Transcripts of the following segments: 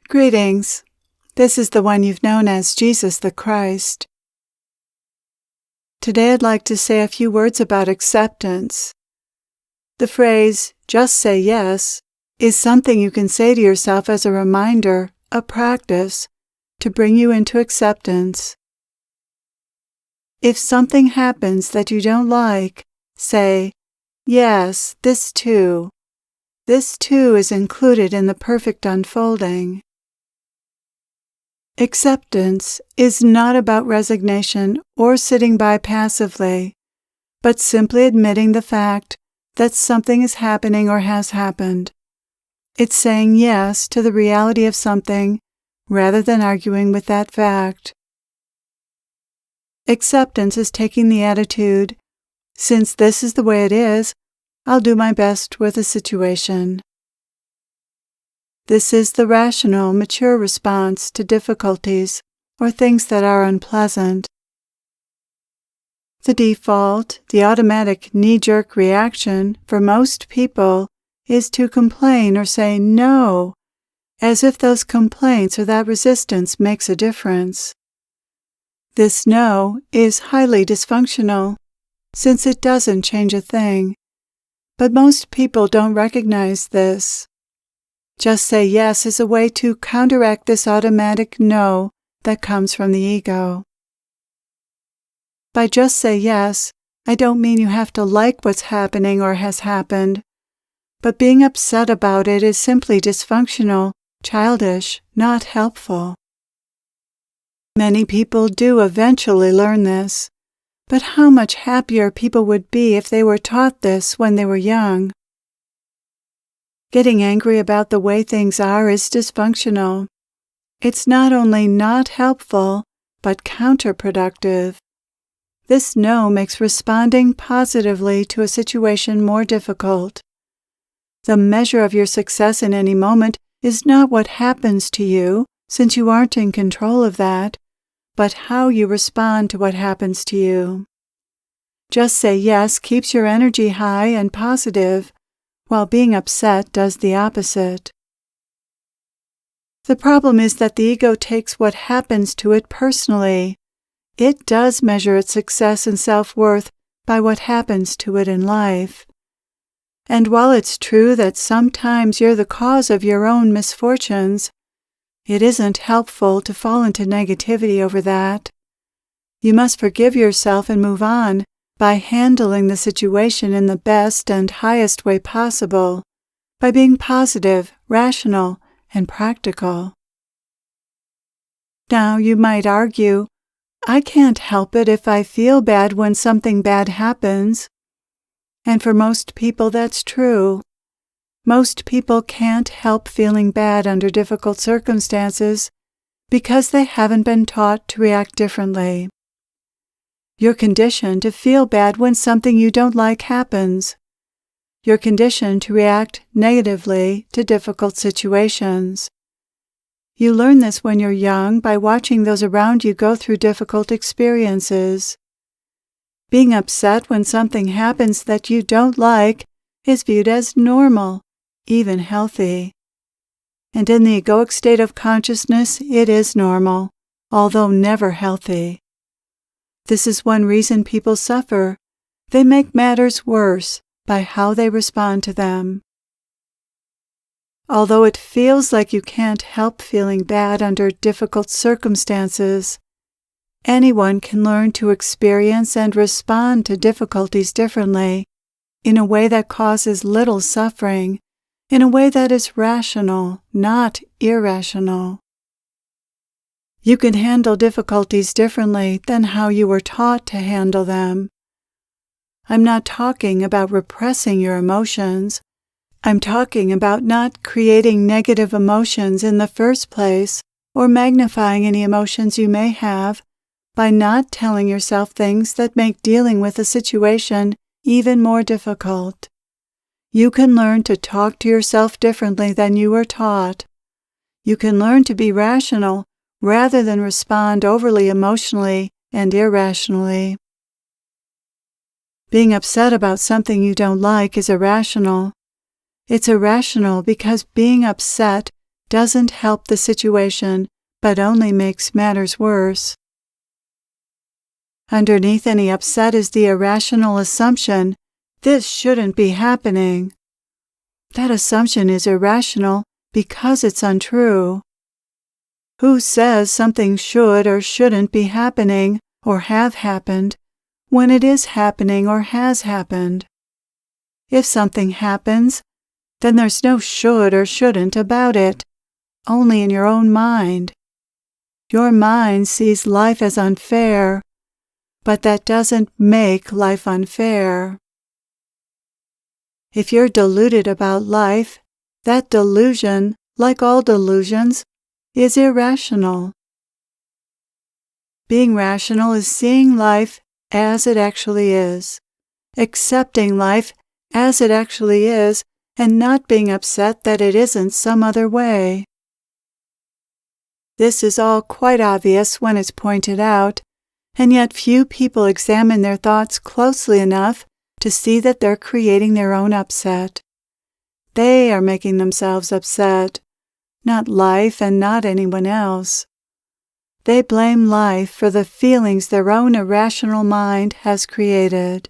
Greetings. This is the one you've known as Jesus the Christ. Today I'd like to say a few words about acceptance. The phrase, just say yes, is something you can say to yourself as a reminder, a practice, to bring you into acceptance. If something happens that you don't like, say, yes, this too. This too is included in the perfect unfolding. Acceptance is not about resignation or sitting by passively, but simply admitting the fact that something is happening or has happened. It's saying yes to the reality of something rather than arguing with that fact. Acceptance is taking the attitude, since this is the way it is, I'll do my best with the situation. This is the rational, mature response to difficulties or things that are unpleasant. The default, the automatic knee-jerk reaction for most people is to complain or say no, as if those complaints or that resistance makes a difference. This no is highly dysfunctional, since it doesn't change a thing. But most people don't recognize this. Just say yes is a way to counteract this automatic no that comes from the ego. By just say yes, I don't mean you have to like what's happening or has happened, but being upset about it is simply dysfunctional, childish, not helpful. Many people do eventually learn this, but how much happier people would be if they were taught this when they were young. Getting angry about the way things are is dysfunctional. It's not only not helpful, but counterproductive. This no makes responding positively to a situation more difficult. The measure of your success in any moment is not what happens to you, since you aren't in control of that, but how you respond to what happens to you. Just say yes keeps your energy high and positive, while being upset does the opposite. The problem is that the ego takes what happens to it personally. It does measure its success and self-worth by what happens to it in life. And while it's true that sometimes you're the cause of your own misfortunes, it isn't helpful to fall into negativity over that. You must forgive yourself and move on by handling the situation in the best and highest way possible, by being positive, rational, and practical. Now, you might argue, I can't help it if I feel bad when something bad happens. And for most people, that's true. Most people can't help feeling bad under difficult circumstances because they haven't been taught to react differently. You're conditioned to feel bad when something you don't like happens. You're conditioned to react negatively to difficult situations. You learn this when you're young by watching those around you go through difficult experiences. Being upset when something happens that you don't like is viewed as normal, even healthy. And in the egoic state of consciousness, it is normal, although never healthy. This is one reason people suffer. They make matters worse by how they respond to them. Although it feels like you can't help feeling bad under difficult circumstances, anyone can learn to experience and respond to difficulties differently, in a way that causes little suffering, in a way that is rational, not irrational. You can handle difficulties differently than how you were taught to handle them. I'm not talking about repressing your emotions. I'm talking about not creating negative emotions in the first place or magnifying any emotions you may have by not telling yourself things that make dealing with a situation even more difficult. You can learn to talk to yourself differently than you were taught. You can learn to be rational rather than respond overly emotionally and irrationally. Being upset about something you don't like is irrational. It's irrational because being upset doesn't help the situation, but only makes matters worse. Underneath any upset is the irrational assumption, this shouldn't be happening. That assumption is irrational because it's untrue. Who says something should or shouldn't be happening or have happened when it is happening or has happened? If something happens, then there's no should or shouldn't about it, only in your own mind. Your mind sees life as unfair, but that doesn't make life unfair. If you're deluded about life, that delusion, like all delusions, is irrational. Being rational is seeing life as it actually is, accepting life as it actually is, and not being upset that it isn't some other way. This is all quite obvious when it's pointed out, and yet few people examine their thoughts closely enough to see that they're creating their own upset. They are making themselves upset, not life and not anyone else. They blame life for the feelings their own irrational mind has created.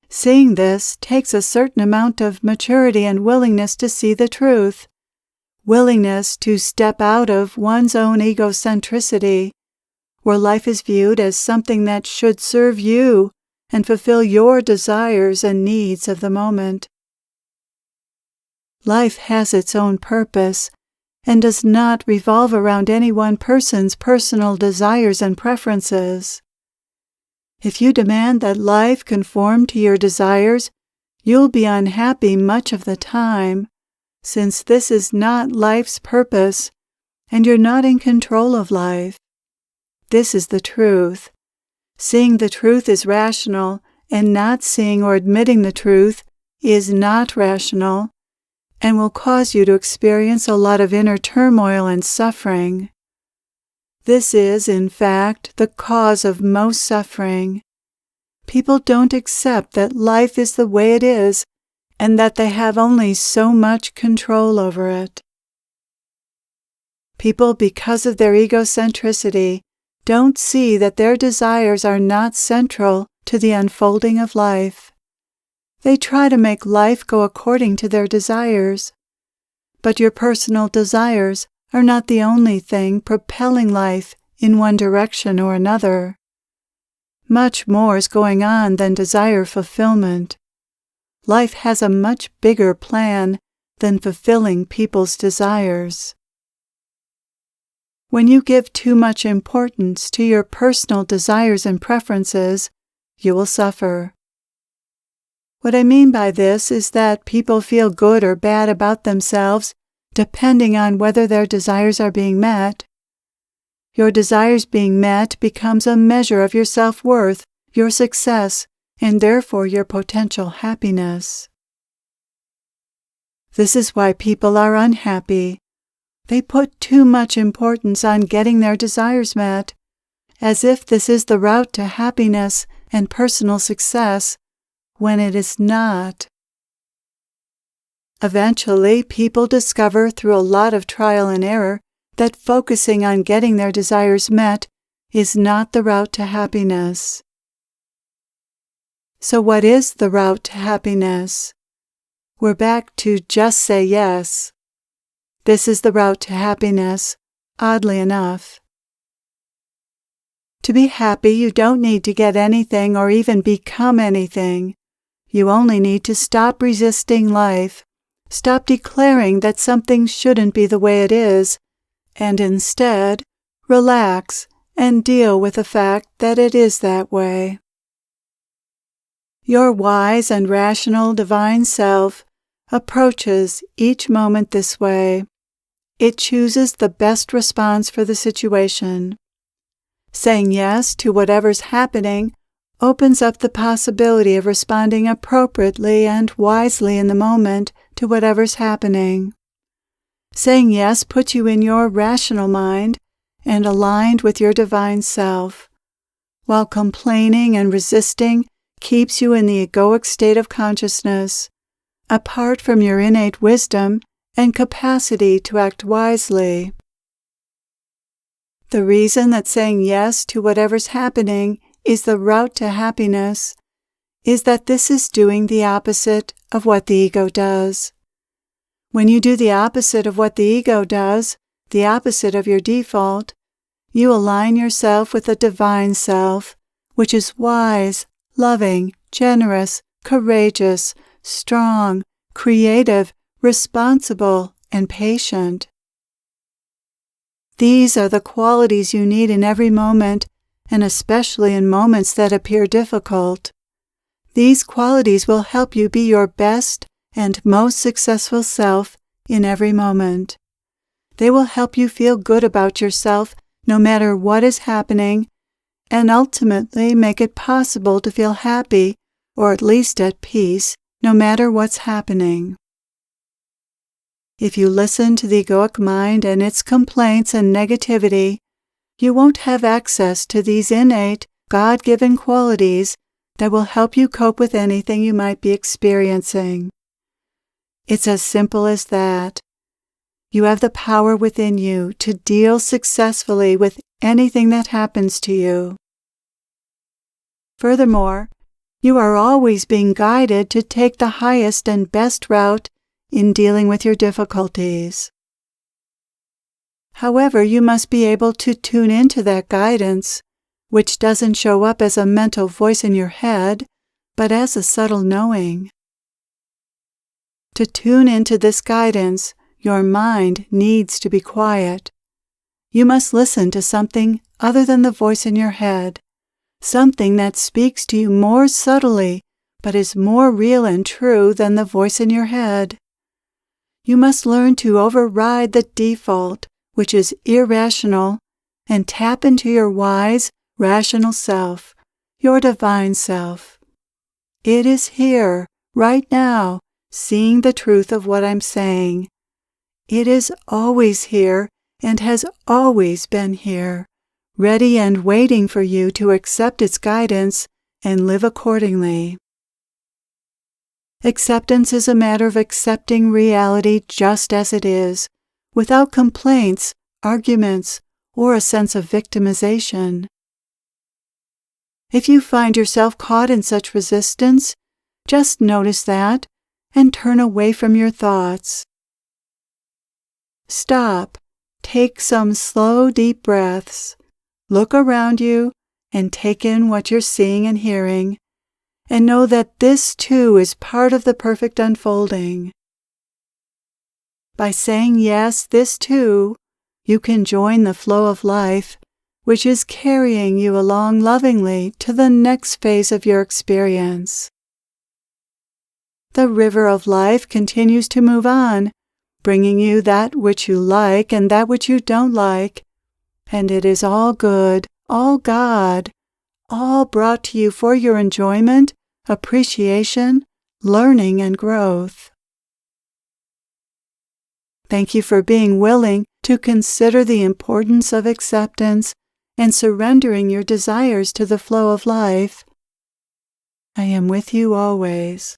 Seeing this takes a certain amount of maturity and willingness to see the truth, willingness to step out of one's own egocentricity, where life is viewed as something that should serve you and fulfill your desires and needs of the moment. Life has its own purpose and does not revolve around any one person's personal desires and preferences. If you demand that life conform to your desires, you'll be unhappy much of the time, since this is not life's purpose, and you're not in control of life. This is the truth. Seeing the truth is rational, and not seeing or admitting the truth is not rational, and will cause you to experience a lot of inner turmoil and suffering. This is, in fact, the cause of most suffering. People don't accept that life is the way it is, and that they have only so much control over it. People, because of their egocentricity, don't see that their desires are not central to the unfolding of life. They try to make life go according to their desires. But your personal desires are not the only thing propelling life in one direction or another. Much more is going on than desire fulfillment. Life has a much bigger plan than fulfilling people's desires. When you give too much importance to your personal desires and preferences, you will suffer. What I mean by this is that people feel good or bad about themselves depending on whether their desires are being met. Your desires being met becomes a measure of your self-worth, your success, and therefore your potential happiness. This is why people are unhappy. They put too much importance on getting their desires met, as if this is the route to happiness and personal success, when it is not. Eventually, people discover through a lot of trial and error that focusing on getting their desires met is not the route to happiness. So what is the route to happiness? We're back to just say yes. This is the route to happiness, oddly enough. To be happy, you don't need to get anything or even become anything. You only need to stop resisting life, stop declaring that something shouldn't be the way it is, and instead, relax and deal with the fact that it is that way. Your wise and rational divine self approaches each moment this way. It chooses the best response for the situation. Saying yes to whatever's happening opens up the possibility of responding appropriately and wisely in the moment to whatever's happening. Saying yes puts you in your rational mind and aligned with your divine self, while complaining and resisting keeps you in the egoic state of consciousness, apart from your innate wisdom and capacity to act wisely. The reason that saying yes to whatever's happening is the route to happiness is that this is doing the opposite of what the ego does. When you do the opposite of what the ego does, the opposite of your default, you align yourself with the divine self, which is wise, loving, generous, courageous, strong, creative, responsible, and patient. These are the qualities you need in every moment, and especially in moments that appear difficult. These qualities will help you be your best and most successful self in every moment. They will help you feel good about yourself no matter what is happening, and ultimately make it possible to feel happy, or at least at peace, no matter what's happening. If you listen to the egoic mind and its complaints and negativity, you won't have access to these innate, God-given qualities that will help you cope with anything you might be experiencing. It's as simple as that. You have the power within you to deal successfully with anything that happens to you. Furthermore, you are always being guided to take the highest and best route in dealing with your difficulties. However, you must be able to tune into that guidance, which doesn't show up as a mental voice in your head, but as a subtle knowing. To tune into this guidance, your mind needs to be quiet. You must listen to something other than the voice in your head, something that speaks to you more subtly, but is more real and true than the voice in your head. You must learn to override the default, which is irrational, and tap into your wise, rational self, your divine self. It is here, right now, seeing the truth of what I'm saying. It is always here and has always been here, ready and waiting for you to accept its guidance and live accordingly. Acceptance is a matter of accepting reality just as it is, without complaints, arguments, or a sense of victimization. If you find yourself caught in such resistance, just notice that and turn away from your thoughts. Stop, take some slow, deep breaths, look around you, and take in what you're seeing and hearing, and know that this too is part of the perfect unfolding. By saying yes, this too, you can join the flow of life, which is carrying you along lovingly to the next phase of your experience. The river of life continues to move on, bringing you that which you like and that which you don't like, and it is all good, all God, all brought to you for your enjoyment, appreciation, learning, and growth. Thank you for being willing to consider the importance of acceptance and surrendering your desires to the flow of life. I am with you always.